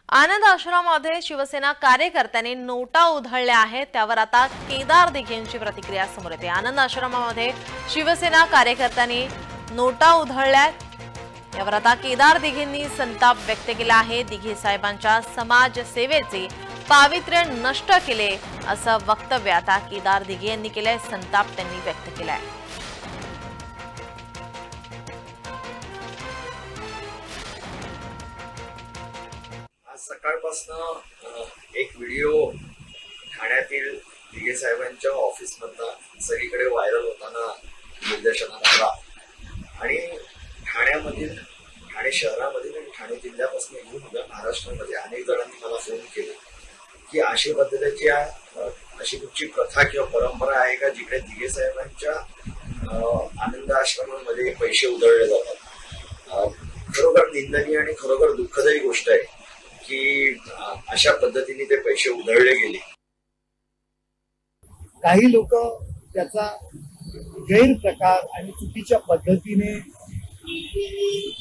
आनंद आश्रमामध्ये शिवसेना कार्यकर्त्यांनी नोटा उधळल्या आहेत। त्यावर आता केदार दिघेंची प्रतिक्रिया समोर येते। आनंद आश्रमामध्ये शिवसेना कार्यकर्त्यांनी नोटा उधळल्या, यावर आता केदार दिघेंनी संताप व्यक्त केला आहे। दिघे साहेबांच्या समाजसेवेचे पावित्र्य नष्ट केले असं वक्तव्य आता केदार दिघे यांनी केलंय। संताप त्यांनी व्यक्त केलाय। सकाळपासून एक व्हिडिओ ठाण्यातील दिघे साहेबांच्या ऑफिस मधला सगळीकडे व्हायरल होताना निर्देशनात आला आणि ठाणे शहरामधील आणि ठाणे जिल्ह्यापासून घेऊन महाराष्ट्रामध्ये अनेक जणांनी मला फोन केले की अशी पद्धतीची अशी कुठची प्रथा किंवा परंपरा आहे का जिकडे दिघे साहेबांच्या आनंद आश्रमामध्ये पैसे उधळले जातात। खरोखर निंदनीय आणि खरोखर दुःखदायी गोष्ट आहे की अशा पद्धतीने ते पैसे उधळले गेले। काही लोक त्याचा गैरप्रकार आणि चुकीच्या पद्धतीने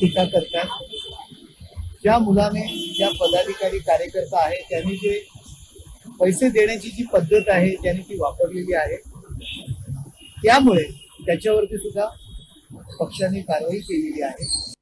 टीका करतात। ज्या मुलाने, ज्या पदाधिकारी कार्यकर्ता आहे त्यांनी जे पैसे देण्याची जी पद्धत आहे त्यांनी ती वापरलेली आहे, त्यामुळे त्याच्यावरती सुद्धा पक्षाने कारवाई केलेली आहे।